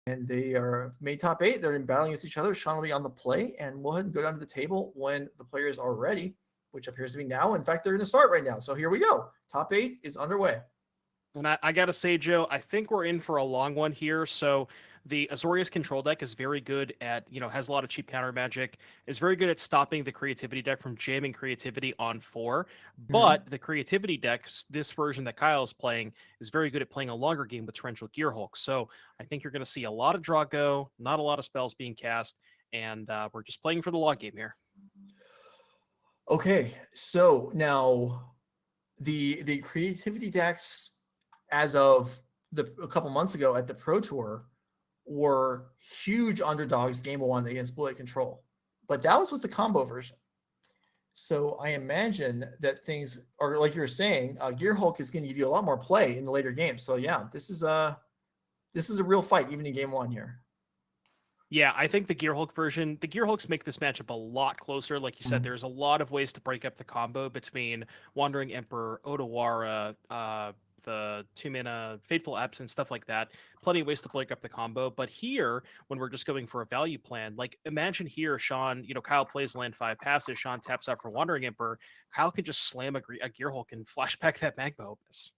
And they are made top 8. They're battling against each other. Sean will be on the play, and we'll go ahead and go down to the table when the players are ready, which appears to be now. In fact, they're going to start right now. So here we go. Top 8 is underway. And I got to say, Joe, I think we're in for a long one here. So the Azorius control deck is very good at, has a lot of cheap counter magic, is very good at stopping the creativity deck from jamming creativity on 4. But the creativity deck, this version that Kyle is playing, is very good at playing a longer game with Torrential Gearhulk. So I think you're going to see a lot of draw go, not a lot of spells being cast, and we're just playing for the log game here. Okay, so now the creativity decks as of a couple months ago at the Pro Tour were huge underdogs game 1 against Blue Light Control. But that was with the combo version. So I imagine that things are, like you were saying, Gearhulk is going to give you a lot more play in the later games. So yeah, this is a real fight even in game 1 here. Yeah, I think the Gearhulks make this matchup a lot closer. Like you said, there's a lot of ways to break up the combo between Wandering Emperor, Otawara, the 2-mana Fateful Absence, stuff like that. Plenty of ways to break up the combo. But here, when we're just going for a value plan, like imagine here, Sean, Kyle plays land 5, passes, Sean taps out for Wandering Emperor. Kyle can just slam a Gearhulk and flashback that Magma Opus.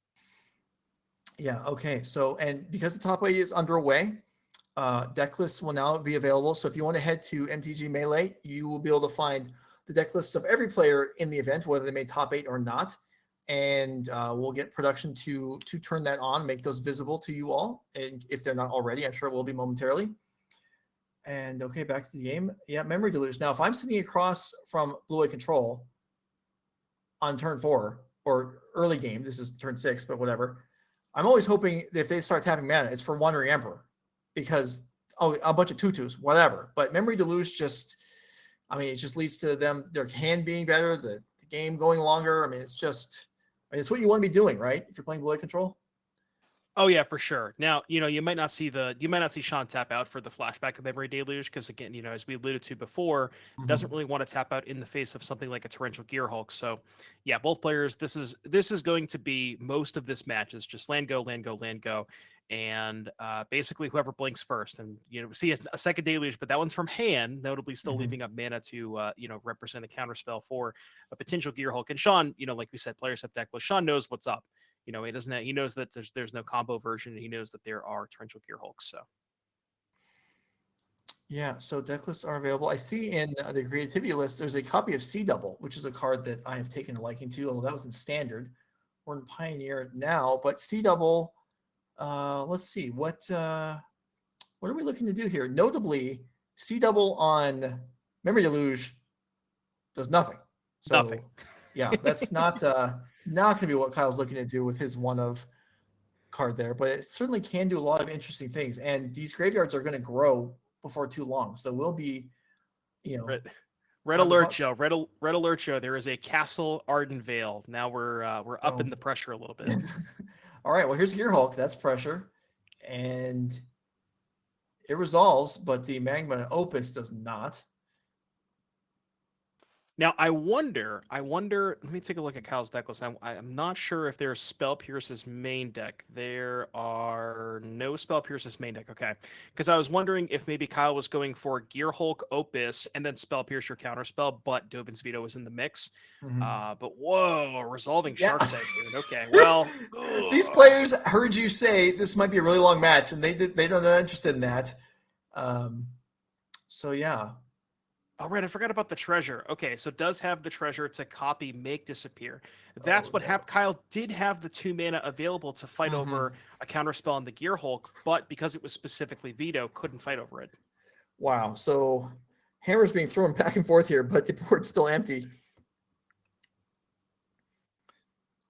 Yeah, okay. So, and because the top 8 is underway, deck lists will now be available. So if you want to head to MTG Melee, you will be able to find the deck lists of every player in the event, whether they made top 8 or not. And we'll get production to turn that on, make those visible to you all. And if they're not already, I'm sure it will be momentarily. And okay, back to the game. Yeah, Memory Deluge. Now, if I'm sitting across from Blue Eye Control on turn 4 or early game, this is turn 6, but whatever. I'm always hoping that if they start tapping mana, it's for Wandering Emperor. Because a bunch of tutus, whatever. But Memory Deluge it just leads to them, their hand being better, the game going longer. It's what you want to be doing, right? If you're playing Blue Eye Control. Oh yeah, for sure. Now, you might not see Sean tap out for the flashback of Memory Deluge because again, as we alluded to before, doesn't really want to tap out in the face of something like a Torrential Gearhulk. So, yeah, both players. This is going to be most of this match is just land go, and basically whoever blinks first. And we see a second Deluge, but that one's from hand, notably still leaving up mana to represent a counterspell for a potential Gearhulk. And Sean, like we said, players have decklist. Sean knows what's up. He knows that there's no combo version, and he knows that there are Torrential Gearhulks. So yeah, so deck lists are available. I see in the creativity list there's a copy of Sea Double, which is a card that I have taken a liking to, although that was in standard. We're in Pioneer now, but Sea Double. Let's see what are we looking to do here? Notably, Sea Double on Memory Deluge does nothing. So, nothing. Yeah, that's not going to be what Kyle's looking to do with his one of card there, but it certainly can do a lot of interesting things. And these graveyards are going to grow before too long, so we'll be, Red alert, Joe. Red alert, Joe. There is a Castle Ardenvale. Now we're up in the pressure a little bit. All right. Well, here's Gearhulk. That's pressure, and it resolves, but the Magma Opus does not. Now, I wonder, let me take a look at Kyle's deck list. I'm not sure if there's Spell Pierce's main deck. There are no Spell Pierce's main deck, okay. Because I was wondering if maybe Kyle was going for Gearhulk, Opus, and then Spell Pierce your counterspell, but Dovin's Veto was in the mix. But whoa, resolving Shark Typhoon. Okay, well. These players heard you say this might be a really long match, and they're not interested in that. So, yeah. Oh, right. I forgot about the treasure. Okay, so it does have the treasure to copy, make, disappear. That's what happened. Kyle did have the 2 mana available to fight over a counterspell on the Gearhulk, but because it was specifically Veto, couldn't fight over it. Wow. So Hammer's being thrown back and forth here, but the board's still empty.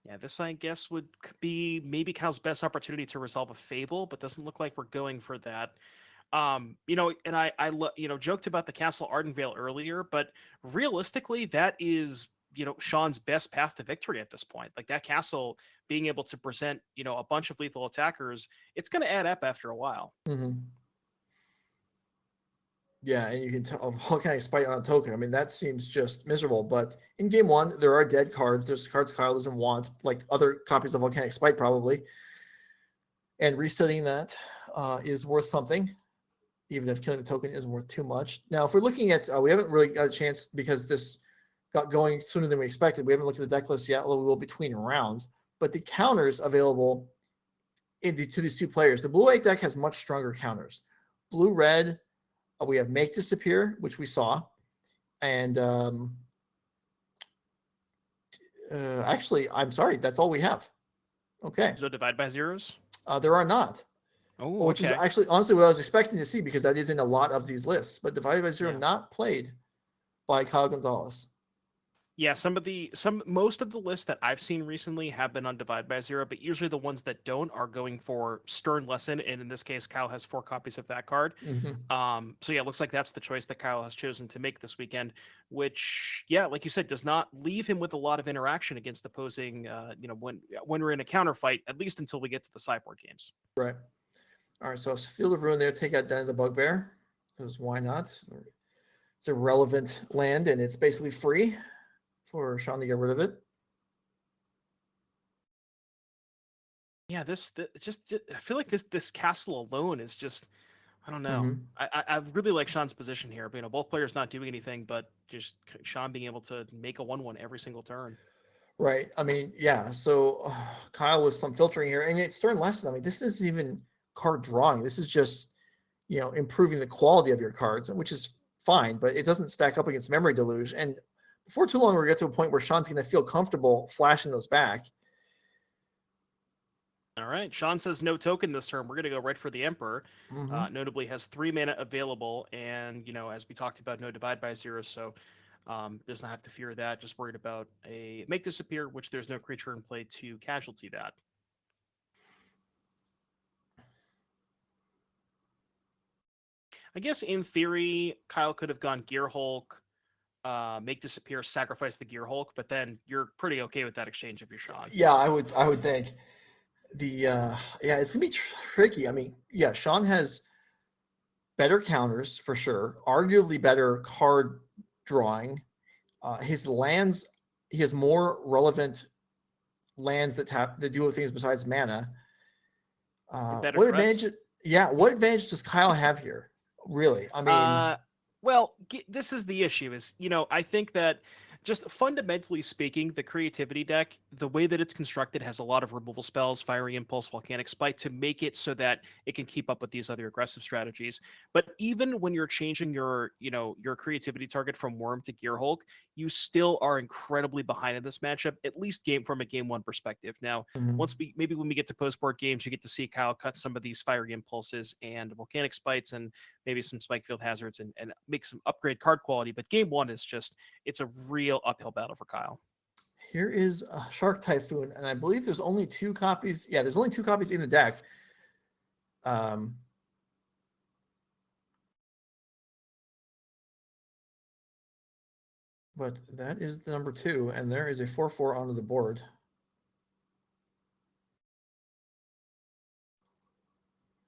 Yeah, this, I guess, would be maybe Kyle's best opportunity to resolve a Fable, but doesn't look like we're going for that. And I joked about the Castle Ardenvale earlier, but realistically, that is, Sean's best path to victory at this point. Like that castle being able to present, a bunch of lethal attackers, it's going to add up after a while. Yeah, and you can tell Volcanic Spite on a token. That seems just miserable. But in game 1, there are dead cards. There's cards Kyle doesn't want, like other copies of Volcanic Spite probably. And resetting that is worth something. even if killing the token isn't worth too much. Now, if we're looking at, we haven't really got a chance because this got going sooner than we expected. We haven't looked at the deck list yet, although we will between rounds. But the counters available to these two players, the blue-white deck has much stronger counters. Blue-red, we have Make Disappear, which we saw. And actually, I'm sorry, that's all we have. Okay. So divide by zeros? There are not. Oh, which is actually honestly what I was expecting to see because that is in a lot of these lists. But divided by zero, not played by Kyle Gonzales. Yeah, most of the lists that I've seen recently have been on divide by zero, but usually the ones that don't are going for Stern Lesson, and in this case, Kyle has 4 copies of that card. So yeah, it looks like that's the choice that Kyle has chosen to make this weekend, which like you said, does not leave him with a lot of interaction against opposing. When we're in a counter fight, at least until we get to the sideboard games. Right. All right. So Field of Ruin there. Take out Den of the Bugbear. Because why not? It's a relevant land, and it's basically free for Sean to get rid of it. Yeah, I feel like this castle alone is just, I don't know. I really like Sean's position here. But, both players not doing anything, but just Sean being able to make a 1/1 every single turn. Right. I mean, yeah. So Kyle with some filtering here, and it's Stern Lesson. I mean, this isn't even card drawing. This is just, improving the quality of your cards, which is fine, but it doesn't stack up against Memory Deluge. And before too long, we're going to get to a point where Sean's going to feel comfortable flashing those back. All right. Sean says no token this turn. We're going to go right for the Emperor. Notably has 3 mana available. And, as we talked about, no divide by zero. So does not have to fear that. Just worried about a Make Disappear, which there's no creature in play to casualty that. I guess in theory, Kyle could have gone Gear Hulk, Make Disappear, sacrifice the Gear Hulk, but then you're pretty okay with that exchange if you're Sean. Yeah, I would think it's gonna be tricky. I mean, yeah, Sean has better counters for sure, arguably better card drawing. His lands, he has more relevant lands that do things besides mana. What advantage? Yeah, what advantage does Kyle have here? Really, I mean, well, this is the issue. Is I think that just fundamentally speaking, the creativity deck, the way that it's constructed, has a lot of removal spells, Fiery Impulse, Volcanic Spite, to make it so that it can keep up with these other aggressive strategies. But even when you're changing your creativity target from Worm to Gear Hulk, you still are incredibly behind in this matchup, at least from a game 1 perspective. Now, when we get to post-board games, you get to see Kyle cut some of these Fiery Impulses and Volcanic Spites and maybe some Spikefield Hazards and make some upgrade card quality. But game 1 is it's a real uphill battle for Kyle. Here is a Shark Typhoon, and I believe there's only 2 copies. Yeah, there's only 2 copies in the deck. But that is the number 2, and there is a 4/4 onto the board.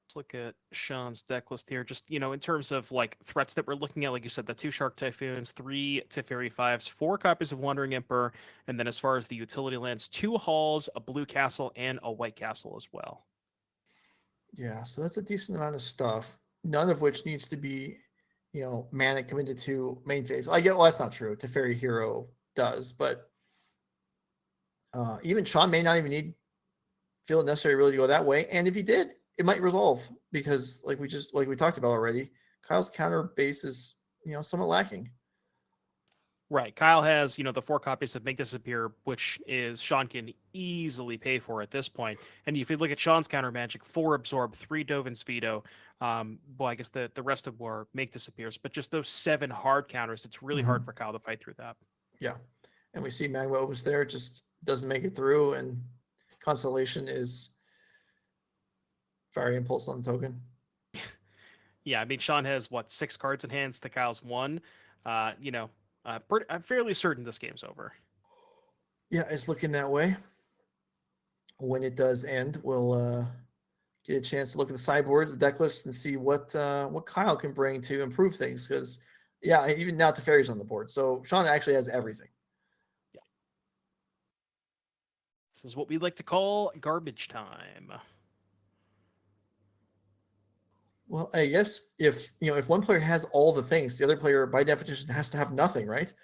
Let's look at Sean's deck list here. Just, in terms of like threats that we're looking at, like you said, the 2 Shark Typhoons, 3 Teferi 5s, 4 copies of Wandering Emperor, and then as far as the utility lands, 2 Halls, a blue castle, and a white castle as well. Yeah, so that's a decent amount of stuff, none of which needs to be, mana committed to main phase. Well, that's not true. Teferi Hero does, but even Sean may not even feel it necessary really to go that way. And if he did, it might resolve because like we talked about already, Kyle's counter base is, somewhat lacking. Right. Kyle has, the 4 copies of Make Disappear, which is Sean can easily pay for at this point. And if you look at Sean's counter magic, 4 Absorb, 3 Dovin's Veto. I guess the rest of were Make Disappears, but just those 7 hard counters, it's really hard for Kyle to fight through that. Yeah. And we see Magma was there, just doesn't make it through. And Constellation is Fiery Impulse on the token. Yeah. I mean, Sean has 6 cards in hands to Kyle's 1. I'm fairly certain this game's over. Yeah, it's looking that way. When it does end, we'll get a chance to look at the sideboard, the deck list, and see what Kyle can bring to improve things. Because, even now Teferi's on the board, so Sean actually has everything. Yeah, this is what we like to call garbage time. Well, I guess if one player has all the things, the other player by definition has to have nothing, right?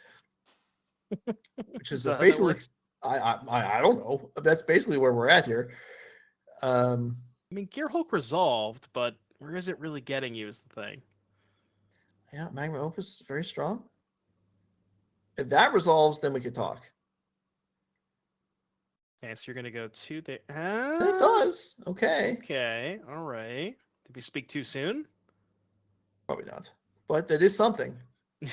Which is that how that basically, works? I don't know. That's basically where we're at here. I mean, Gearhulk resolved, but where is it really getting you is the thing. Yeah, Magma Opus is very strong. If that resolves, then we could talk. Okay, so you're gonna go to the. It does. Okay. Okay, all right. Did we speak too soon? Probably not. But that is something. It's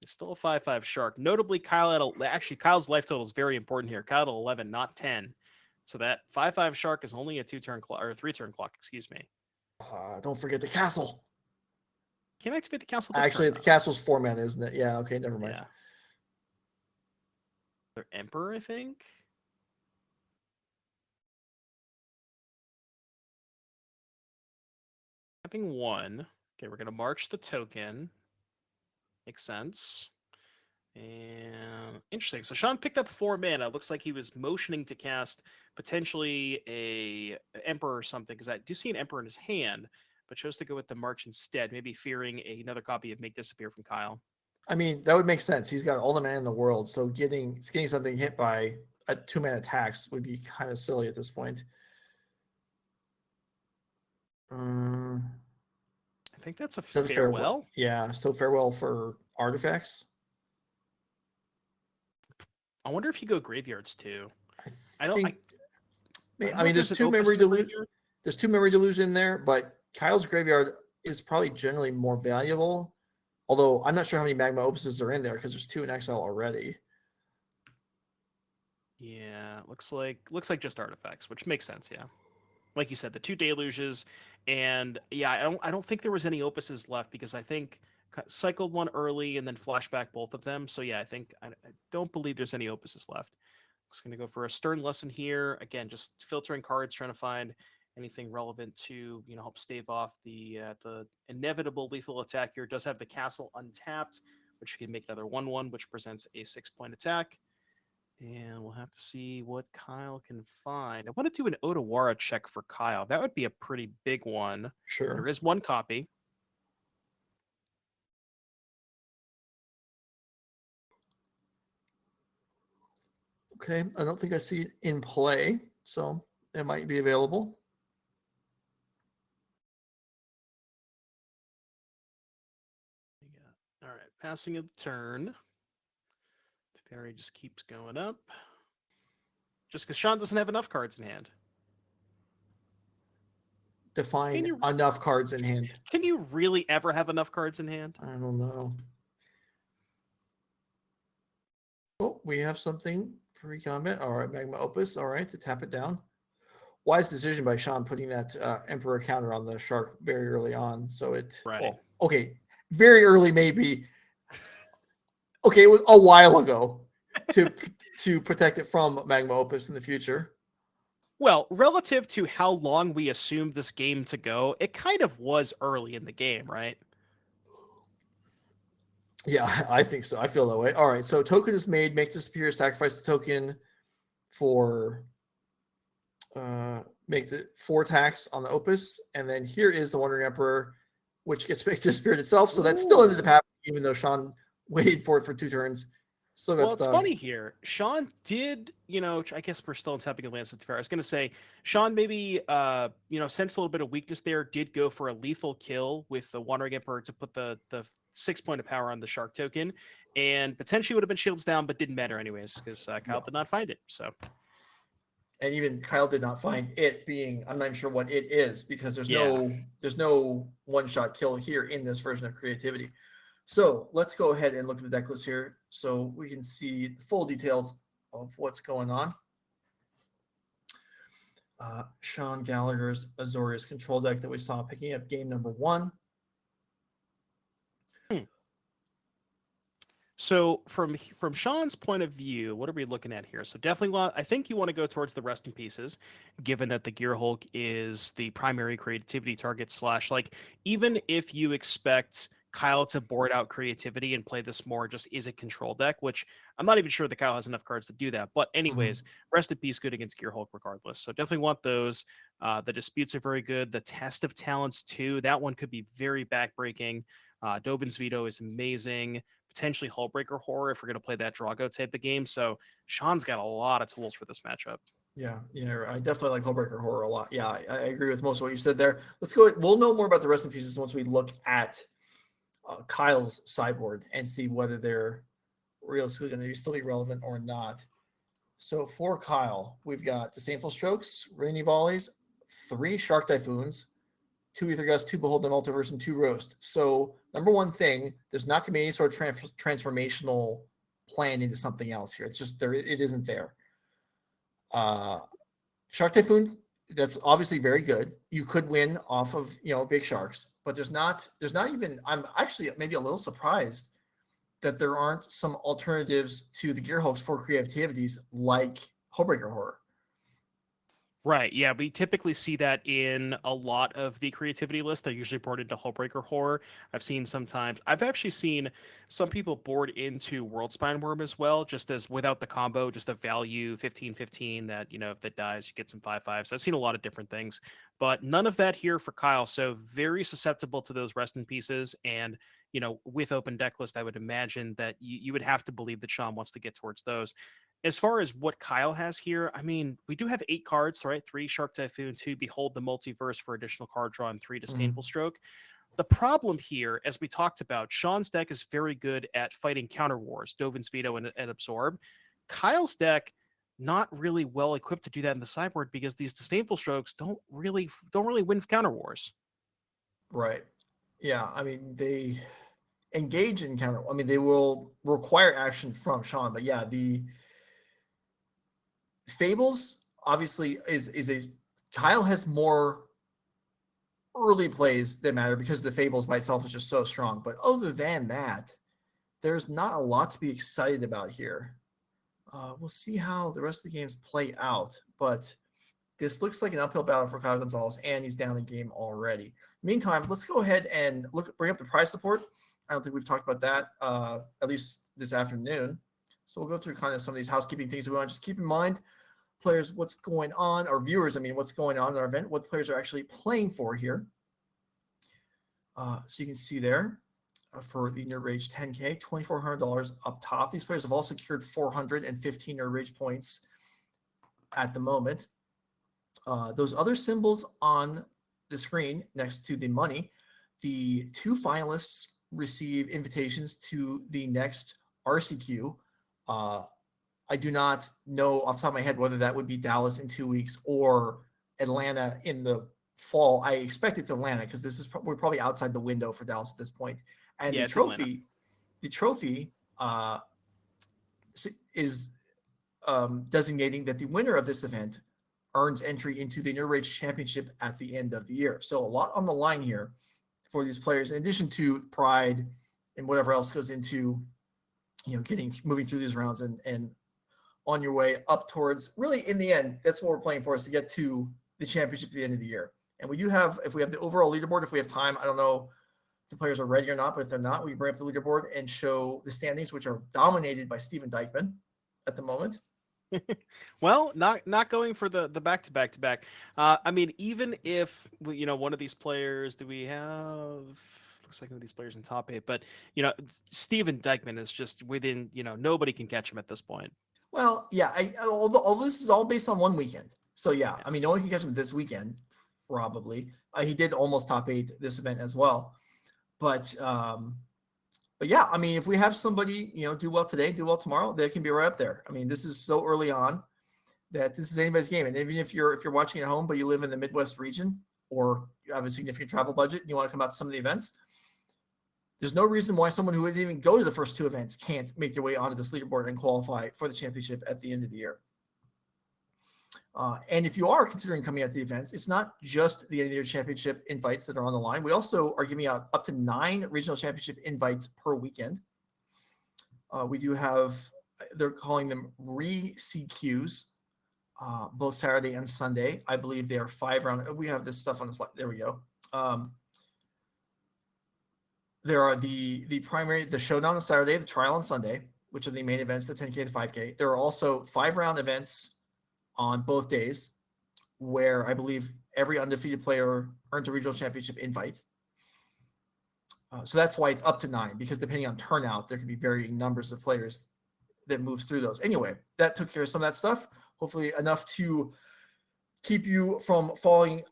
still a 5/5 shark. Notably, Kyle's life total is very important here. Kyle at 11, not 10. So that 5/5 shark is only a 2-turn clock or 3-turn clock. Excuse me. Don't forget the castle. Can't activate the castle. This Actually, turn, the castle's 4 mana, isn't it? Yeah. Okay. Never mind. Yeah. Their Emperor, I think. Having 1. Okay, we're gonna march the token. Makes sense. And interesting. So Sean picked up 4 mana. Looks like he was motioning to cast potentially a Emperor or something, because I do see an Emperor in his hand, but chose to go with the March instead, maybe fearing another copy of Make Disappear from Kyle. I mean, that would make sense. He's got all the mana in the world, so getting something hit by a 2-mana tax would be kind of silly at this point. I think that's a Says farewell. Yeah, so farewell for artifacts. I wonder if you go graveyards too. I mean, mean, there's 2 Memory Deluge. There's 2 Memory Deluge in there, but Kyle's graveyard is probably generally more valuable. Although I'm not sure how many Magma Opuses are in there because there's 2 in exile already. Yeah, looks like just artifacts, which makes sense. Yeah, like you said, the 2 deluges, and yeah, I don't think there was any opuses left because I think cycled 1 early and then flashback both of them. So yeah, I don't believe there's any opuses left. Just gonna go for a stern lesson here. Again, just filtering cards, trying to find anything relevant to help stave off the inevitable lethal attack here. It does have the castle untapped, which can make another 1/1, which presents a 6-point attack. And we'll have to see what Kyle can find. I want to do an Otawara check for Kyle. That would be a pretty big one. Sure. There is 1 copy. Okay, I don't think I see it in play, so it might be available. All right, passing of the turn. Teferi just keeps going up. Just because Sean doesn't have enough cards in hand. Define enough cards in hand. Can you really ever have enough cards in hand? I don't know. Oh, we have something pre-combat. All right, Magma Opus. All right, to tap it down. Wise decision by Sean putting that Emperor counter on the Shark very early on. So it, right. Well, okay, very early maybe. Okay, it was a while ago to protect it from Magma Opus in the future. Well, relative to how long we assumed this game to go, it kind of was early in the game, right? Yeah, I think so. I feel that way. All right, so token is made. Make disappear. Sacrifice the token for make the 4 attacks on the Opus, and then here is the Wandering Emperor, which gets make disappeared itself. So that's still ended up happening, even though Sean waited for it for 2 turns. Still got stuff. It's funny here. Sean did, I guess we're still in tapping a lance with Teferi. I was going to say, Sean maybe, sensed a little bit of weakness there, did go for a lethal kill with the Wandering Emperor to put the 6-point of power on the Shark token, and potentially would have been shields down, but didn't matter anyways, because Kyle did not find it. So, and even Kyle did not find it being, I'm not even sure what it is, because there's no one-shot kill here in this version of creativity. So let's go ahead and look at the deck list here so we can see the full details of what's going on. Sean Gallagher's Azorius control deck that we saw picking up game number 1. So from Sean's point of view, what are we looking at here? So definitely, I think you want to go towards the resting pieces, given that the Gearhulk is the primary creativity target / even if you expect Kyle to board out creativity and play this more just is a control deck, which I'm not even sure that Kyle has enough cards to do that. But anyways, rest in peace, good against Gearhulk regardless. So definitely want those. The disputes are very good. The test of talents too. That one could be very backbreaking. Dovin's Veto is amazing. Potentially Hullbreaker Horror if we're going to play that Drago type of game. So Sean's got a lot of tools for this matchup. Yeah, I definitely like Hullbreaker Horror a lot. Yeah, I agree with most of what you said there. Let's go. We'll know more about the rest in pieces once we look at Kyle's sideboard and see whether they're realistically going to still be relevant or not. So for Kyle, we've got Disdainful Strokes, Rainy Volleys, 3 Shark Typhoons, 2 Ether Gust, 2 Beholden Multiverse, and 2 Roast. So number one thing, there's not going to be any sort of transformational plan into something else here. It's just there. It isn't there. Shark Typhoon, that's obviously very good. You could win off of big sharks, but there's not even. I'm actually maybe a little surprised that there aren't some alternatives to the Gearhulks for creativities like Hullbreaker Horror. Right. Yeah, we typically see that in a lot of the creativity lists. They're usually board into Hullbreaker Horror. I've actually seen some people board into World Spine Worm as well, just as without the combo, just a value 15/15 that, if that dies, you get some 5/5s. I've seen a lot of different things, but none of that here for Kyle. So very susceptible to those rest in pieces. And, with open deck list, I would imagine that you would have to believe that Sean wants to get towards those. As far as what Kyle has here, I mean, we do have 8 cards, right? 3 Shark Typhoon, 2 Behold the Multiverse for additional card draw, and 3 Disdainful Stroke. The problem here, as we talked about, Sean's deck is very good at fighting counter wars, Dovin's Veto and Absorb. Kyle's deck, not really well equipped to do that in the sideboard because these Disdainful Strokes don't really win counter wars. Right. Yeah. I mean, they engage in counter. I mean, they will require action from Sean, but yeah, the Fables obviously is a Kyle has more early plays that matter because the Fables by itself is just so strong. But other than that, there's not a lot to be excited about here. We'll see how the rest of the games play out, but this looks like an uphill battle for Kyle Gonzales, and he's down the game already. Meantime, let's go ahead and bring up the prize support. I don't think we've talked about that, at least this afternoon. So we'll go through kind of some of these housekeeping things. We want to just keep in mind, players, what's going on, or viewers, what's going on in our event, what players are actually playing for here. So you can see there for the Nerd Rage 10K, $2,400 up top. These players have all secured 415 Nerd Rage points at the moment. Those other symbols on the screen next to the money, the 2 finalists receive invitations to the next RCQ. I do not know off the top of my head whether that would be Dallas in 2 weeks or Atlanta in the fall. I expect it's Atlanta because we're probably outside the window for Dallas at this point. And yeah, the trophy is designating that the winner of this event earns entry into the Nerd Rage Championship at the end of the year. So a lot on the line here for these players, in addition to pride and whatever else goes into, moving through these rounds and on your way up towards, really in the end, that's what we're playing for, is to get to the championship at the end of the year. And we do have, if we have the overall leaderboard, if we have time, I don't know if the players are ready or not, but if they're not, we bring up the leaderboard and show the standings, which are dominated by Steven Dykman at the moment. Well, not going for the back-to-back. Even if one of these players, do we have? Looks like one of these players in top 8, but Steven Dykman is just within. Nobody can catch him at this point. Well, yeah. All this is all based on one weekend, so yeah. No one can catch him this weekend, probably. He did almost top 8 this event as well, but yeah, if we have somebody, do well today, do well tomorrow, they can be right up there. This is so early on that this is anybody's game. And even if you're watching at home, but you live in the Midwest region or you have a significant travel budget and you want to come out to some of the events, there's no reason why someone who didn't even go to the first 2 events can't make their way onto this leaderboard and qualify for the championship at the end of the year. And if you are considering coming out to the events, it's not just the end of the year championship invites that are on the line. We also are giving out up to 9 regional championship invites per weekend. We do have, they're calling them re-CQs, both Saturday and Sunday. I believe they are 5 round. We have this stuff on the slide. There we go. there are the primary, the Showdown on Saturday, the Trial on Sunday, which are the main events, the 10K, the 5K. There are also 5-round events on both days where I believe every undefeated player earns a regional championship invite. So that's why it's up to 9, because depending on turnout, there can be varying numbers of players that moves through those. Anyway, that took care of some of that stuff. Hopefully enough to keep you from falling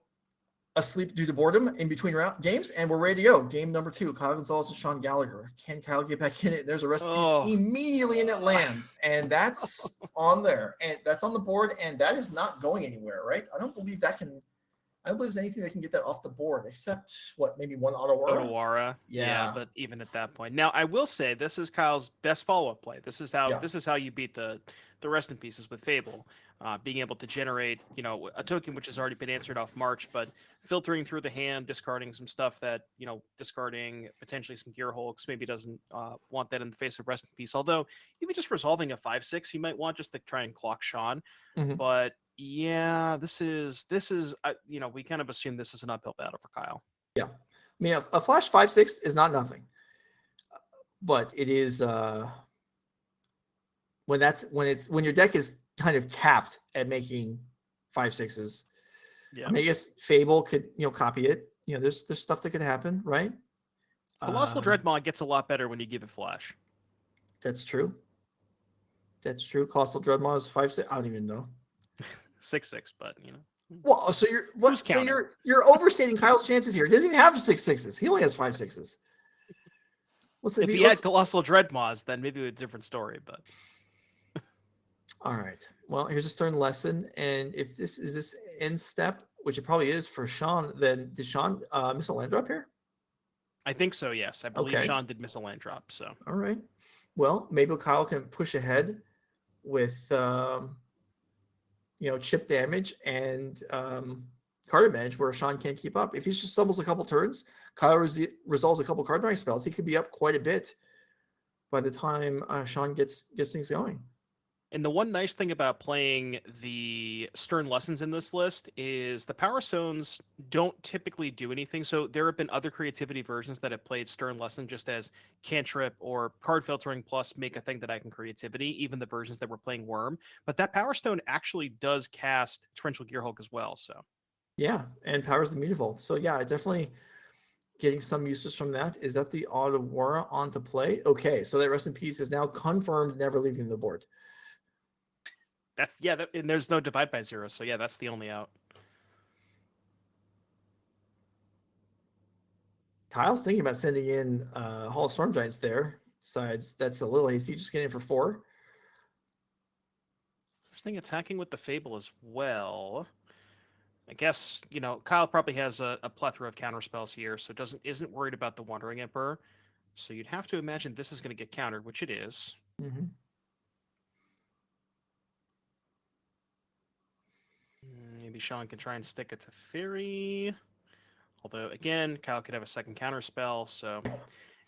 asleep due to boredom in between games, and we're ready to go. Game number 2, Kyle Gonzales and Sean Gallagher. Can Kyle get back in it? There's a recipe immediately, and it lands, and that's on there, and that's on the board, and that is not going anywhere, right? I don't believe there's anything that can get that off the board except maybe one Otawara. Yeah, but even at that point. Now, I will say this is Kyle's best follow-up play. This is how you beat the rest in pieces with Fable. Being able to generate, a token which has already been answered off March, but filtering through the hand, discarding some stuff that, discarding potentially some Gear Hulks, maybe doesn't want that in the face of rest in peace. Although even just resolving a 5/6, you might want just to try and clock Sean. Mm-hmm. But yeah, this is we kind of assume this is an uphill battle for Kyle. Yeah, I mean a flash 5/6 is not nothing, but it is when your deck is kind of capped at making 5/6s. Yeah, I mean, I guess Fable could copy it. There's stuff that could happen, right? Colossal Dreadmaw gets a lot better when you give it flash. That's true. Colossal Dreadmaw is 5/6. I don't even know. 6/6, but Well, so you're overstating Kyle's chances here. He doesn't even have 6/6s. He only has 5/6s. If he had Colossal Dreadmaws, then maybe a different story. But all right. Well, here's a stern lesson, and if this is this end step, which it probably is for Sean, then did Sean miss a land drop here? I think so. Yes, I believe Sean did miss a land drop. So all right. Well, maybe Kyle can push ahead with chip damage and card advantage where Sean can't keep up. If he just stumbles a couple turns, Kyle resolves a couple card drawing spells, he could be up quite a bit by the time Sean gets things going. And the one nice thing about playing the Stern Lessons in this list is the Power Stones don't typically do anything. So there have been other creativity versions that have played Stern Lesson just as cantrip or card filtering plus make a thing that I can creativity, even the versions that were playing Worm. But that Power Stone actually does cast Torrential Gearhulk as well. So yeah, and powers the Mutavault. So yeah, definitely getting some uses from that. Is that the Otawara onto play? Okay, so that rest in peace is now confirmed, never leaving the board. And there's no divide by 0, so yeah, that's the only out. Kyle's thinking about sending in Hall of Storm Giants there. Besides, that's a little hasty, just getting in for 4. First thing, attacking with the Fable as well. I guess, Kyle probably has a plethora of counter spells here, so isn't worried about the Wandering Emperor. So you'd have to imagine this is going to get countered, which it is. Mm-hmm. Maybe Sean can try and stick it to Teferi. Although, again, Kyle could have a second counter spell. So,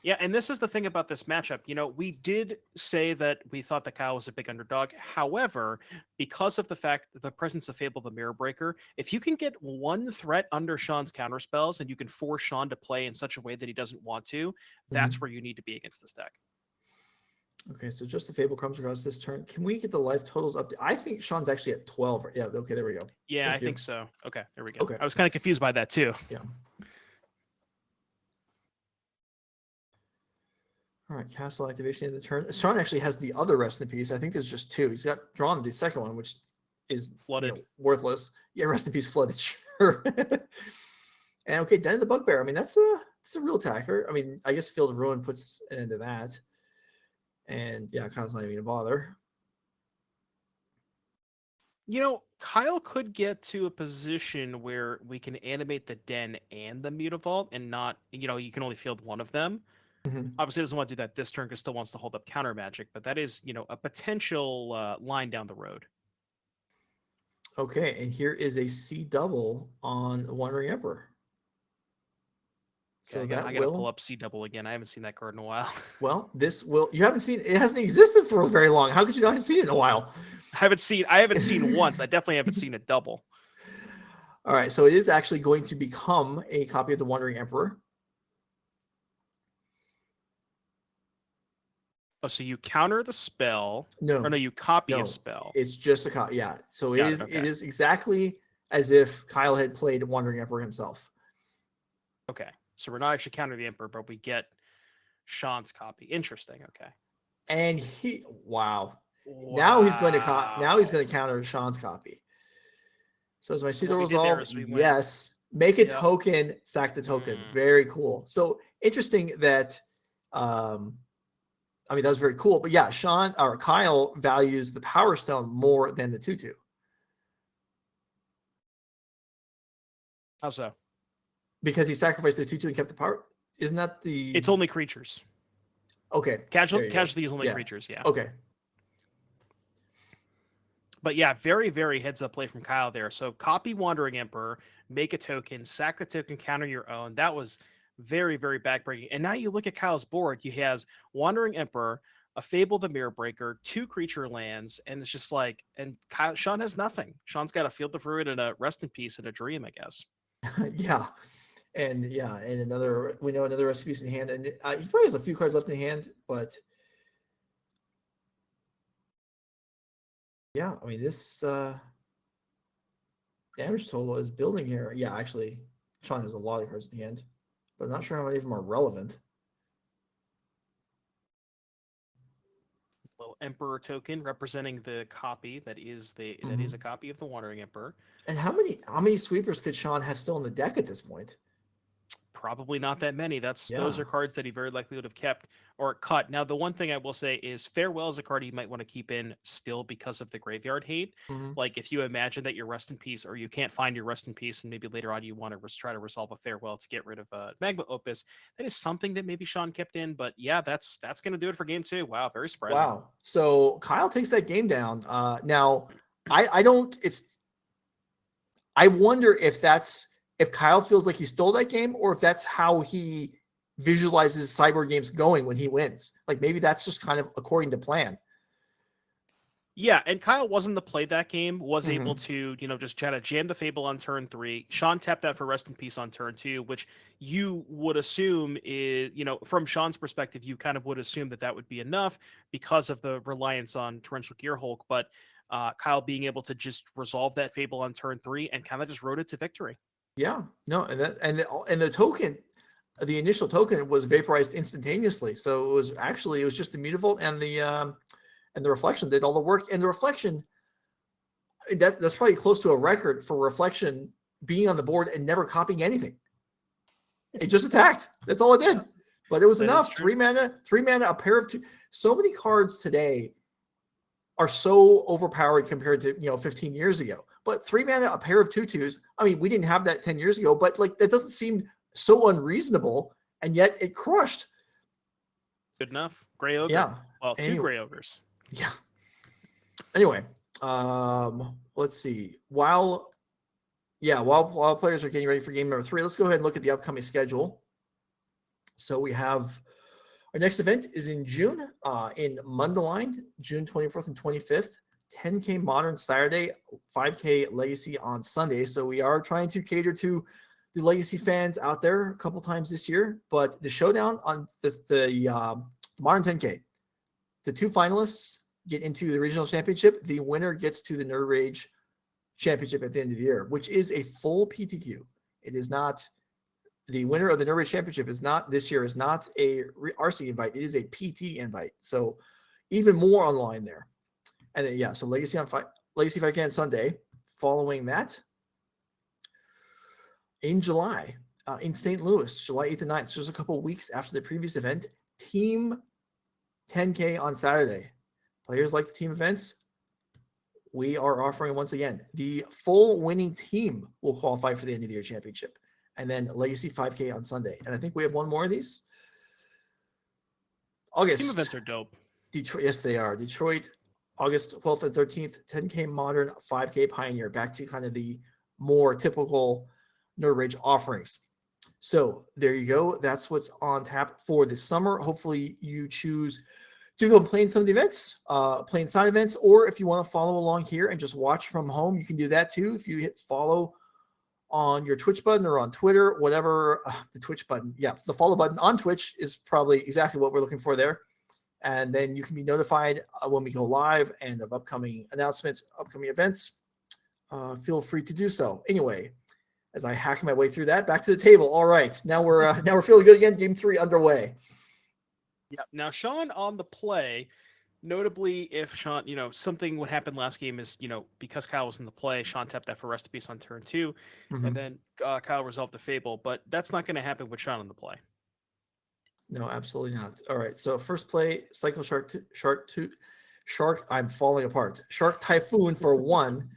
yeah, and this is the thing about this matchup. We did say that we thought that Kyle was a big underdog. However, because of the presence of Fable the Mirror Breaker, if you can get one threat under Sean's counter spells and you can force Sean to play in such a way that he doesn't want to, that's where you need to be against this deck. Okay, so just the Fable comes across this turn. Can we get the life totals up? I think Sean's actually at 12. Yeah, okay, there we go. Yeah, I think so. Okay, there we go. Okay. I was kind of confused by that too. Yeah. All right, castle activation of the turn. Sean actually has the other rest in peace. I think there's just 2. He's got drawn the second one, which is flooded, worthless. Yeah, rest in peace, flooded. Sure. And okay, Den of the Bugbear. I mean, it's a real attacker. I mean, I guess Field of Ruin puts an end to that. And yeah, Kyle's not even gonna bother. Kyle could get to a position where we can animate the Den and the Mutavault and not, you can only field one of them. Mm-hmm. Obviously, doesn't want to do that this turn because still wants to hold up counter magic, but that is, a potential line down the road. Okay, and here is a C double on Wandering Emperor. So I gotta pull up C double again. I haven't seen that card in a while. Well, you haven't seen it. Hasn't existed for very long. How could you not have seen it in a while? I haven't seen once. I definitely haven't seen it double. All right, so it is actually going to become a copy of the Wandering Emperor. Oh, so you counter the spell. Or no, you copy a spell. It's just a copy. Yeah. So it okay. is exactly as if Kyle had played Wandering Emperor himself. Okay. So we're not actually countering the Emperor, but we get Sean's copy. Interesting. Okay. And wow. Now he's going to counter Sean's copy. So is my pseudo resolve? Yes. Make a token, sack the token. Very cool. So interesting that I mean, that was very cool. But yeah, Kyle values the Power Stone more than the 2/2. How so? Because he sacrificed the 2/2 and kept the power. Isn't that the? It's only creatures. Okay. Casualty is only creatures. Yeah. Okay. But yeah, very, very heads up play from Kyle there. So copy Wandering Emperor, make a token, sack the token, counter your own. That was very, very backbreaking. And now you look at Kyle's board, he has Wandering Emperor, a Fable the Mirror Breaker, 2 creature lands, and it's just like, and Sean has nothing. Sean's got a Field of Ruin and a Rest in Peace and a Dream, I guess. Yeah. And we know another Rest in Peace in hand. And he probably has a few cards left in hand, but yeah, I mean, this damage total is building here. Yeah, actually, Sean has a lot of cards in hand, but I'm not sure how many of them are relevant. Little Emperor token representing the copy that is a copy of the Wandering Emperor. And how many sweepers could Sean have still in the deck at this point? Probably not that many. Those are cards that he very likely would have kept or cut. Now, the one thing I will say is Farewell is a card you might want to keep in still because of the graveyard hate. Like if you imagine that your Rest in Peace, or you can't find your Rest in Peace, and maybe later on you want to try to resolve a Farewell to get rid of a Magma Opus, that is something that maybe Sean kept in. But yeah, that's going to do it for game 2. Wow, very surprising. Wow. So Kyle takes that game down. Now, I wonder if Kyle feels like he stole that game, or if that's how he visualizes Sideboard games going when he wins. Like maybe that's just kind of according to plan. Yeah, and Kyle wasn't the play that game, was able to, just try to jam the Fable on turn 3. Sean tapped that for Rest in Peace on turn 2, which you would assume is, from Sean's perspective, you kind of would assume that would be enough because of the reliance on Torrential Gearhulk. But Kyle being able to just resolve that Fable on turn 3 and kind of just rode it to victory. Yeah, no, and the token, the initial token was vaporized instantaneously. So it was just the Mutavault and the Reflection did all the work. And the Reflection, that's probably close to a record for Reflection being on the board and never copying anything. It just attacked. That's all it did. But it was enough. 3 mana, a pair of 2. So many cards today are so overpowered compared to 15 years ago. But 3 mana, a pair of 2/2s. I mean, we didn't have that 10 years ago, but like that doesn't seem so unreasonable, and yet it crushed. Good enough. Gray Ogre. Yeah. Well, 2 Gray Ogres. Yeah. Anyway, let's see. While players are getting ready for game number 3, let's go ahead and look at the upcoming schedule. So we have our next event is in June, in Mundelein, June 24th and 25th. 10K Modern Saturday, 5K Legacy on Sunday. So we are trying to cater to the Legacy fans out there a couple times this year. But the Showdown on the Modern 10K, the 2 finalists get into the regional championship. The winner gets to the Nerd Rage championship at the end of the year, which is a full PTQ. It is not the winner of the Nerd Rage championship is not a RC invite. It is a PT invite. So even more online there. And then, so Legacy 5K on Sunday. Following that, in July, in St. Louis, July 8th and 9th, so just a couple of weeks after the previous event, Team 10K on Saturday. Players like the team events. We are offering once again, the full winning team will qualify for the end of the year championship. And then Legacy 5K on Sunday. And I think we have one more of these. August. Team events are dope. Detroit, yes, they are. Detroit, August 12th and 13th, 10K Modern, 5K Pioneer, back to kind of the more typical Nerd Rage offerings. So there you go. That's what's on tap for this summer. Hopefully you choose to go and play in some of the events, play in side events, or if you want to follow along here and just watch from home, you can do that too. If you hit follow on your Twitch button or on Twitter, whatever, the Twitch button. Yeah, the follow button on Twitch is probably exactly what we're looking for there. And then you can be notified when we go live and of upcoming announcements, upcoming events. Feel free to do so. Anyway, as I hack my way through that, back to the table. All right, now we're feeling good again. Game 3 underway. Yeah. Now Sean on the play. Notably, if Sean, something would happen last game is, because Kyle was in the play, Sean tapped that for Rest of Peace on turn 2, and then Kyle resolved the Fable. But that's not going to happen with Sean in the play. No, absolutely not. All right, so first play, Cycle Shark. I'm falling apart. Shark Typhoon for 1,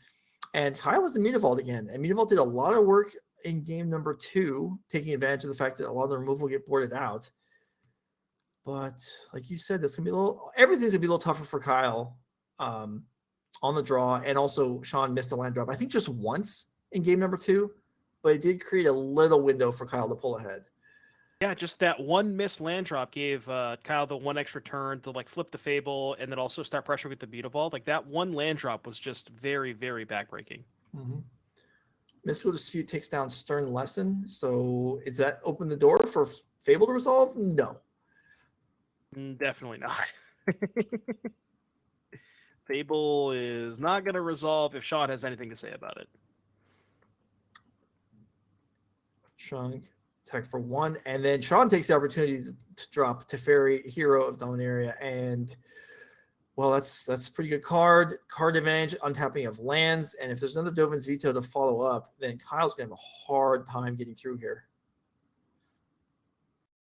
and Kyle has the Mutavault again. And Mutavault did a lot of work in game number 2, taking advantage of the fact that a lot of the removal get boarded out. But like you said, this can be everything's gonna be a little tougher for Kyle on the draw. And also Sean missed a land drop, I think just once in game number 2, but it did create a little window for Kyle to pull ahead. Yeah, just that one missed land drop gave Kyle the one extra turn to flip the Fable and then also start pressure with the Mutavault. Like that one land drop was just very, very backbreaking. Mystical Dispute takes down Stern Lesson. So is that open the door for Fable to resolve? No. Definitely not. Fable is not going to resolve if Sean has anything to say about it. Sean attack for 1, and then Sean takes the opportunity to drop Teferi, Hero of Dominaria, and well, that's a pretty good card. Card advantage, untapping of lands, and if there's another Dovin's Veto to follow up, then Kyle's gonna have a hard time getting through here.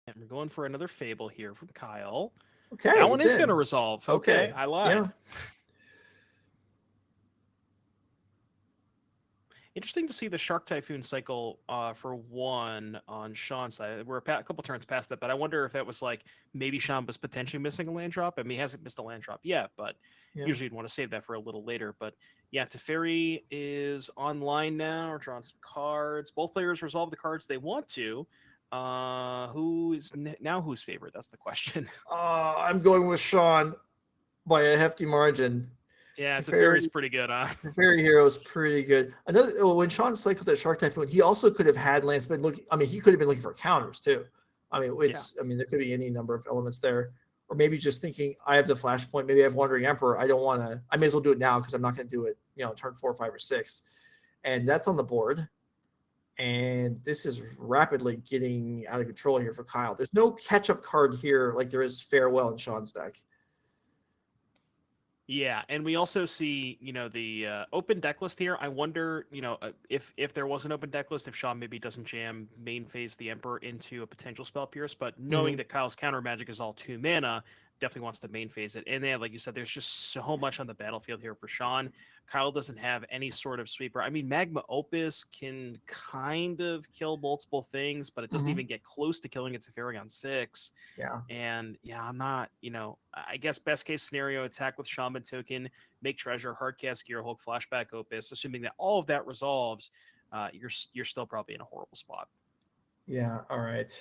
And we're going for another Fable here from Kyle. Okay, that one is going to resolve. Okay, I lied. Yeah. Interesting to see the Shark Typhoon cycle for 1 on Sean's side. We're a couple turns past that, but I wonder if that was maybe Sean was potentially missing a land drop. I mean, he hasn't missed a land drop yet, but usually you'd want to save that for a little later. But yeah, Teferi is online now. We're drawing some cards. Both players resolve the cards they want to. Who's favorite? That's the question. I'm going with Sean by a hefty margin. Yeah, Teferi's pretty good, huh? Teferi Hero is pretty good. When Sean cycled that Shark Typhoon, he also could have had lands, but he could have been looking for counters too. There could be any number of elements there, or maybe just thinking, I have the Flashpoint, maybe I have Wandering Emperor. I don't want to. I may as well do it now because I'm not going to do it, turn 4, 5, or 6, and that's on the board. And this is rapidly getting out of control here for Kyle. There's no catch-up card here like there is Farewell in Sean's deck. Yeah, and we also see, the open deck list here. I wonder, if there was an open deck list, if Sean maybe doesn't jam main phase the Emperor into a potential Spell Pierce, but knowing that Kyle's counter magic is all 2 mana, definitely wants to main phase it. And then, like you said, there's just so much on the battlefield here for Sean. Kyle doesn't have any sort of sweeper. I mean, Magma Opus can kind of kill multiple things, but it doesn't even get close to killing it to Teferi on 6. Yeah. And I'm not, I guess best case scenario, attack with Shaman Token, make treasure, hardcast Gearhulk, flashback Opus, assuming that all of that resolves, you're still probably in a horrible spot. Yeah, all right.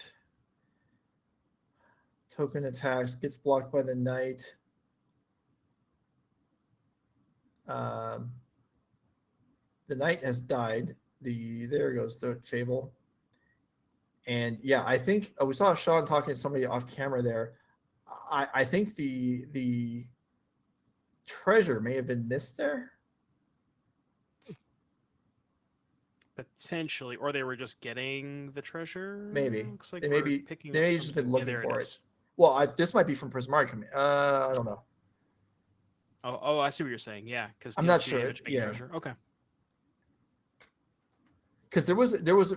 Token attacks, gets blocked by the Knight. The Knight has died. There goes the Fable. And yeah, I think we saw Sean talking to somebody off camera there. I think the treasure may have been missed there. Potentially, or they were just getting the treasure. Maybe looks like they may just been looking for it. Well, this might be from Prismark. I don't know. Oh, I see what you're saying. Yeah, because I'm not sure. Yeah. Treasure. Okay. Because there was a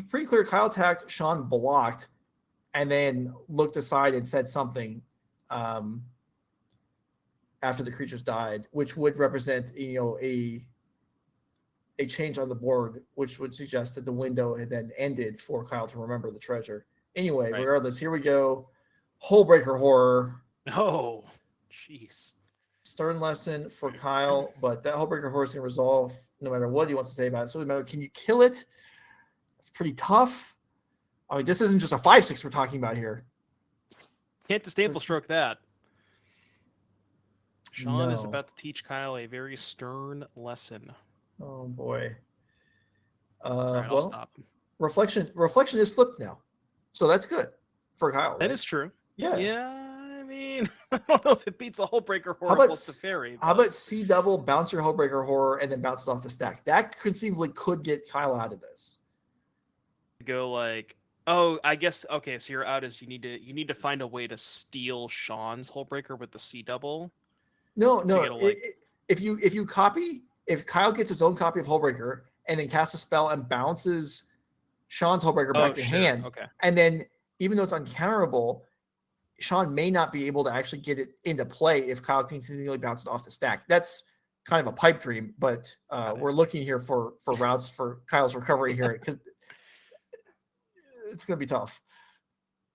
pretty clear Kyle attacked, Sean blocked, and then looked aside and said something after the creatures died, which would represent a change on the board, which would suggest that the window had then ended for Kyle to remember the treasure. Anyway, regardless, here we go. Hullbreaker Horror. Oh, jeez. Stern Lesson for Kyle, but that Hullbreaker Horror is going to resolve no matter what he wants to say about it. So no matter, can you kill it? It's pretty tough. I mean, this isn't just a 5/6 we're talking about here. Can't disdainful stroke that. Sean is about to teach Kyle a very stern lesson. Oh boy. Right, I'll stop. Reflection is flipped now, so that's good for Kyle. That is true. Yeah. Yeah. I mean, I don't know if it beats a Hullbreaker How Horror about plus Teferi. how about C double, bounce your Hullbreaker Horror, and then bounce it off the stack? That conceivably could get Kyle out of this. Go like, oh, I guess okay. So you're out as you need to find a way to steal Sean's Hullbreaker with the C double. No. Like... If Kyle gets his own copy of Hullbreaker and then casts a spell and bounces Sean's Hullbreaker back to hand, okay. And then even though it's uncounterable, Sean may not be able to actually get it into play if Kyle continually bounces it off the stack. That's kind of a pipe dream, but we're looking here for routes for Kyle's recovery here because it's going to be tough.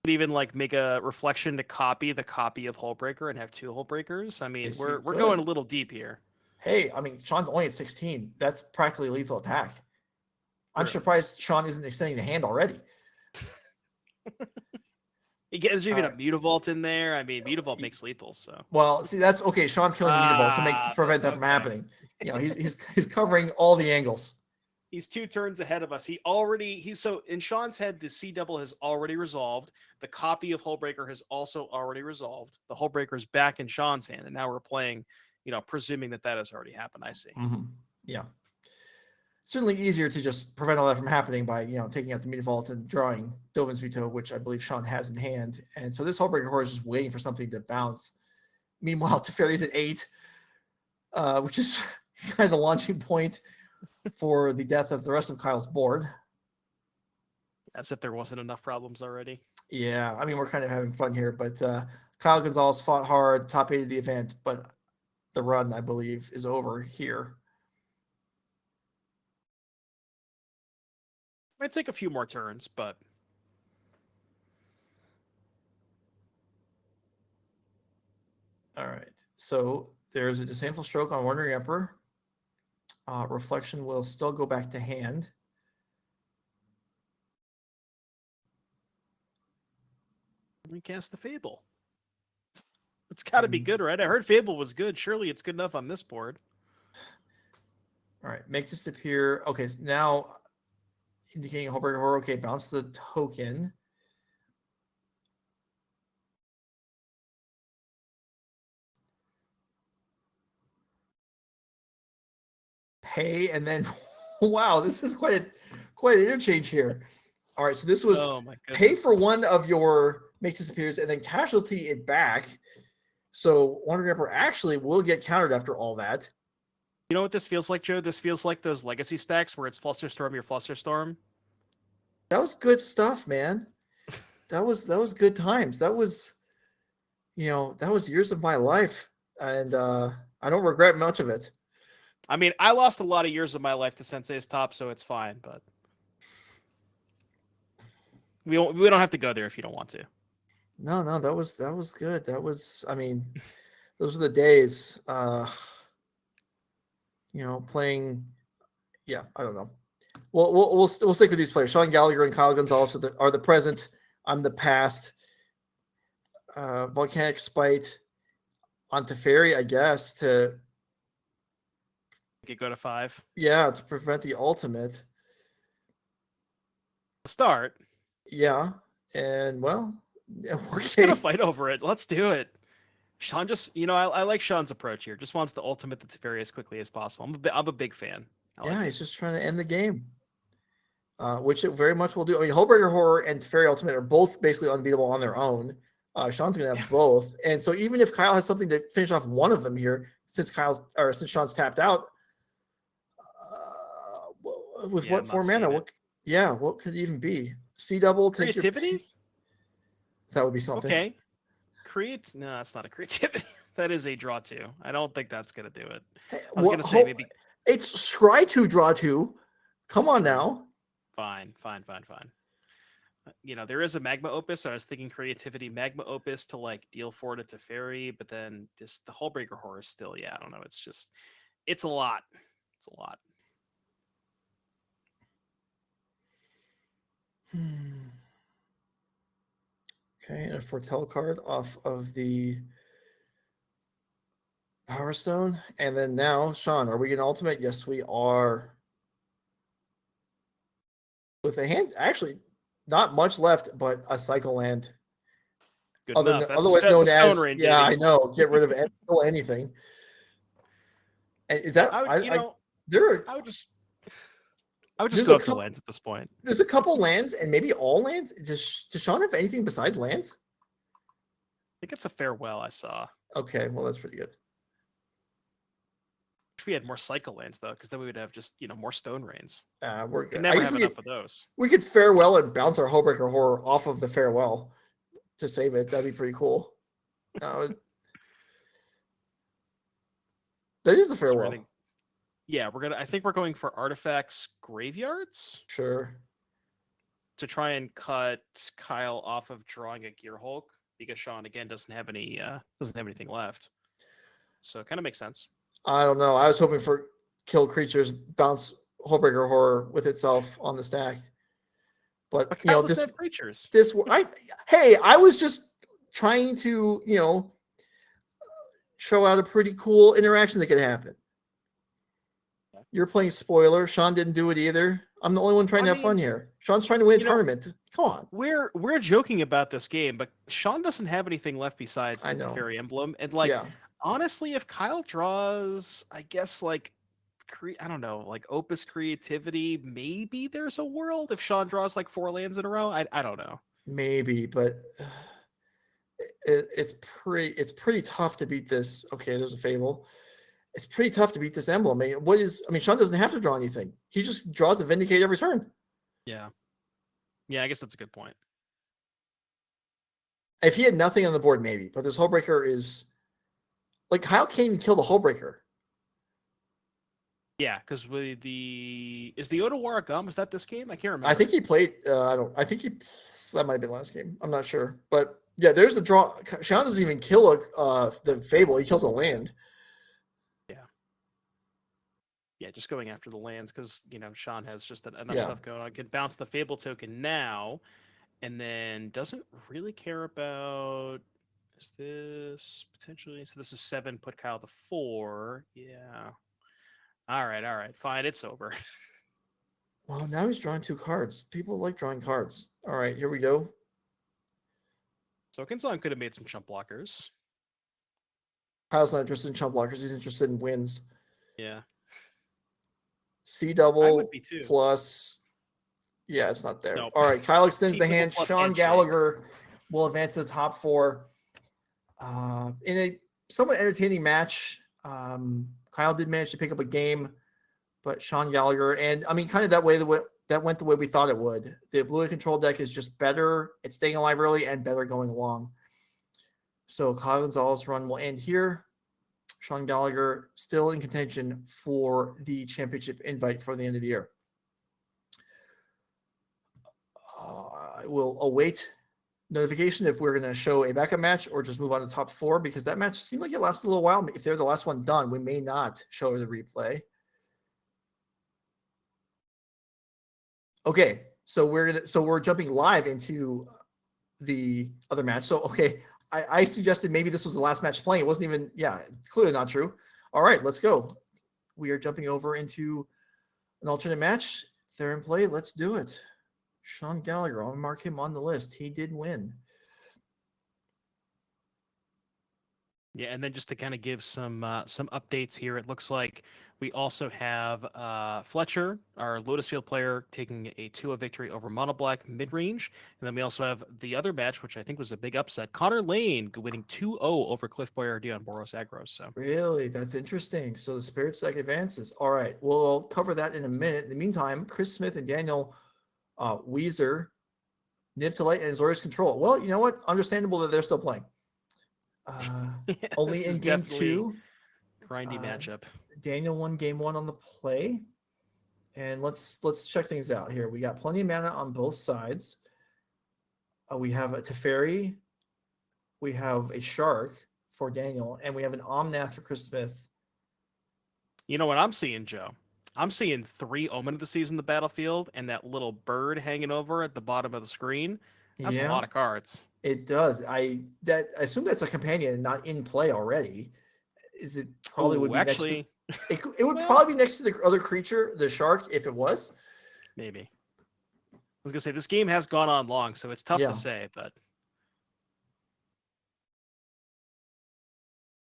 Even like make a reflection to copy the copy of Hullbreaker and have 2 Hullbreakers. I mean, Yes, we're going a little deep here. Hey, I mean, Sean's only at 16. That's practically lethal attack. I'm surprised Sean isn't extending the hand already. Is there even a Mutavault in there? I mean, Mutavault makes lethal, so. Well, see, that's okay. Sean's killing the Mutavault to prevent that from happening. You know, he's covering all the angles. He's 2 turns ahead of us. So in Sean's head, the C double has already resolved. The copy of Hullbreaker has also already resolved. The Hullbreaker is back in Sean's hand, and now we're playing, presuming that has already happened. I see. Mm-hmm. Yeah. Certainly easier to just prevent all that from happening by, taking out the Mutavault and drawing Dovin's Veto, which I believe Sean has in hand. And so this Hullbreaker Horror is just waiting for something to bounce. Meanwhile, Teferi's at 8, which is kind of the launching point for the death of the rest of Kyle's board. As if there wasn't enough problems already. Yeah, I mean, we're kind of having fun here, but Kyle Gonzales fought hard, top 8 of the event, but the run, I believe, is over here. Might take a few more turns, but all right. So there's a disdainful stroke on Wandering Emperor. Reflection will still go back to hand. Recast the Fable. It's got to be good, right? I heard Fable was good. Surely it's good enough on this board. All right, make disappear. Okay, so now indicating Hullbreaker Horror. Okay, bounce the token. Pay and then, wow, this was quite an interchange here. All right, so this was pay for one of your make disappears and then casualty it back. So Wandering Emperor actually will get countered after all that. You know what this feels like, Joe? This feels like those legacy stacks where it's Flusterstorm, your Flusterstorm. That was good stuff, man. That was good times. That was, that was years of my life, and I don't regret much of it. I mean, I lost a lot of years of my life to Sensei's Top, so it's fine. But we don't have to go there if you don't want to. No, that was good. That was, I mean, those are the days. Playing. Yeah, I don't know. We'll stick with these players. Sean Gallagher and Kyle Gonzales are the present. I'm the past. Volcanic Spite on Teferi, I guess, to go to 5. Yeah, to prevent the ultimate. Start. Yeah, and we're just gonna fight over it. Let's do it. Sean just, I like Sean's approach here. Just wants the ultimate to Teferi as quickly as possible. I'm a big fan. He's just trying to end the game, which it very much will do. I mean, Hullbreaker Horror and Teferi Ultimate are both basically unbeatable on their own. Sean's going to have both, and so even if Kyle has something to finish off one of them here, since Sean's tapped out, with what 4 mana? What could it even be? C double, take creativity. That would be something. Okay. No, that's not a creativity. That is a draw 2. I don't think that's going to do it. Hey, I was going to say maybe it's scry 2, draw 2. Come on now. Fine. There is a Magma Opus, so I was thinking creativity Magma Opus to like deal 4 to Teferi, but then just the Hullbreaker Horror still, I don't know. It's a lot. It's a lot. Okay, a Foretell card off of the Power Stone. And then now, Sean, are we going to ultimate? Yes, we are. With a hand, actually, not much left, but a cycle land. Good enough. Otherwise That's known the stone as, rain, yeah, I baby. know. Get rid of anything. And is that I would, you know, there are I would just I would just there's go a after couple lands at this point. there's a couple lands and maybe all lands. Does Sean have anything besides lands? I think it's a farewell I saw. Okay, well that's pretty good. Wish we had more cycle lands though, because then we would have just more stone rains. We're We good. never have enough of those. We could farewell and bounce our Hullbreaker Horror off of the farewell to save it. That'd be pretty cool. That is a farewell. Yeah, I think we're going for artifacts graveyards Sure. to try and cut Kyle off of drawing a Gear Hulk because Sean again doesn't have anything left. So it kind of makes sense. I don't know. I was hoping for kill creatures, bounce Hullbreaker Horror with itself on the stack. But Kyle doesn't have creatures. I was just trying to, show out a pretty cool interaction that could happen. You're playing spoiler. Sean didn't do it either. I'm the only one trying to have fun here. Sean's trying to win a tournament. Come on. We're joking about this game, but Sean doesn't have anything left besides the Teferi emblem. And honestly, if Kyle draws, I guess I don't know, like Opus Creativity, maybe there's a world if Sean draws like 4 lands in a row. I don't know. Maybe, but it's pretty tough to beat this. Okay, there's a Fable. It's pretty tough to beat this emblem. Sean doesn't have to draw anything. He just draws a Vindicate every turn. Yeah. Yeah, I guess that's a good point. If he had nothing on the board, maybe. But this Hullbreaker is... Kyle can't even kill the Hullbreaker. Yeah, because is the Otawara Gum, is that this game? I can't remember. I think he played... that might have been last game. I'm not sure. But, yeah, there's the draw. Sean doesn't even kill the Fable. He kills a land. Yeah, just going after the lands because, Sean has just enough stuff going on. Can bounce the Fable token now and then doesn't really care about... Is this potentially... So this is 7, put Kyle to 4. Yeah. All right. Fine, it's over. Well, now he's drawing 2 cards. People like drawing cards. All right, here we go. So Kinson could have made some chump blockers. Kyle's not interested in chump blockers. He's interested in wins. Yeah. C double too. plus. Yeah, it's not there. Nope. All right, Kyle extends the hand. Sean handshake. Gallagher will advance to the top 4. In a somewhat entertaining match, Kyle did manage to pick up a game, but Sean Gallagher, and kind of that went the way we thought it would. The blue control deck is just better. It's staying alive early and better going along. So Kyle Gonzales' run will end here. Sean Gallagher still in contention for the championship invite for the end of the year. I will await notification if we're going to show a backup match or just move on to the top 4 because that match seemed like it lasted a little while. If they're the last one done, we may not show the replay. Okay, so we're jumping live into the other match. So okay. I suggested maybe this was the last match playing. It wasn't even, clearly not true. All right, let's go. We are jumping over into an alternate match. If they're in play, let's do it. Sean Gallagher, I'll mark him on the list. He did win. Yeah, and then just to kind of give some updates here, it looks like we also have Fletcher, our Lotus Field player, taking a 2-0 victory over Mono Black mid-range. And then we also have the other match, which I think was a big upset. Connor Lane winning 2-0 over Cliff Boyardee on Boros Agros. So really, that's interesting. So the Spirit Stack advances. All right, we'll cover that in a minute. In the meantime, Chris Smith and Daniel Weezer, Niv to Light, and Azorius Control. Well, you know what? Understandable that they're still playing. Only in game 2. Grindy matchup. Daniel won game 1 on the play. And let's check things out here. We got plenty of mana on both sides. We have a Teferi. We have a Shark for Daniel. And we have an Omnath for Chris Smith. You know what I'm seeing, Joe? I'm seeing 3 Omen of the Season in the battlefield and that little bird hanging over at the bottom of the screen. That's a lot of cards. It does. I assume that's a companion not in play already. Is it probably would be actually next to, it would probably be next to the other creature, the shark, if it was. Maybe. I was gonna say this game has gone on long, so it's tough to say, but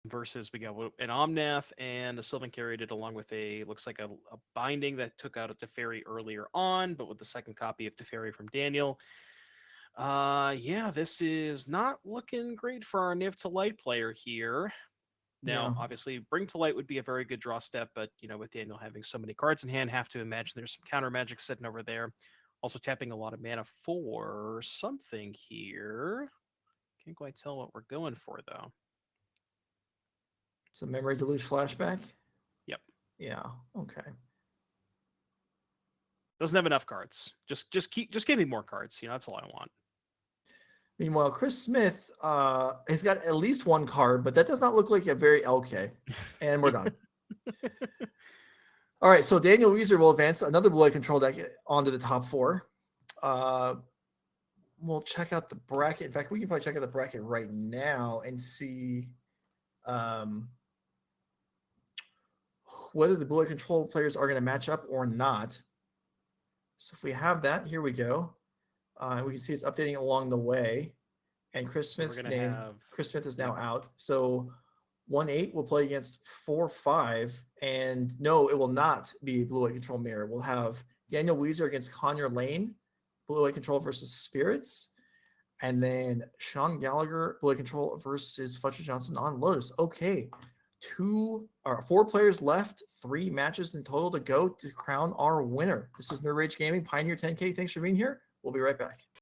versus we got an Omnath and a Sylvan Curated along with looks like a binding that took out a Teferi earlier on, but with the second copy of Teferi from Daniel. Yeah, this is not looking great for our Niv to Light player here. Now, obviously, Bring to Light would be a very good draw step, but, with Daniel having so many cards in hand, have to imagine there's some counter magic sitting over there. Also tapping a lot of mana for something here. Can't quite tell what we're going for, though. So Memory Deluge flashback? Yep. Yeah, okay. Doesn't have enough cards. Just give me more cards. That's all I want. Meanwhile, Chris Smith has got at least one card, but that does not look like a very okay. And we're done. All right, so Daniel Weezer will advance another blue control deck onto the top 4. We'll check out the bracket. In fact, we can probably check out the bracket right now and see whether the blue control players are going to match up or not. So if we have that, here we go. We can see it's updating along the way. And Chris Smith's name, Chris Smith is now out. So 1-8 will play against 4-5. And no, it will not be blue-white control mirror. We'll have Daniel Weezer against Conyer Lane, blue-white control versus Spirits. And then Sean Gallagher, blue-white control versus Fletcher Johnson on Lotus. Okay. 4 players left, 3 matches in total to go to crown our winner. This is Nerd Rage Gaming, Pioneer 10K. Thanks for being here. We'll be right back.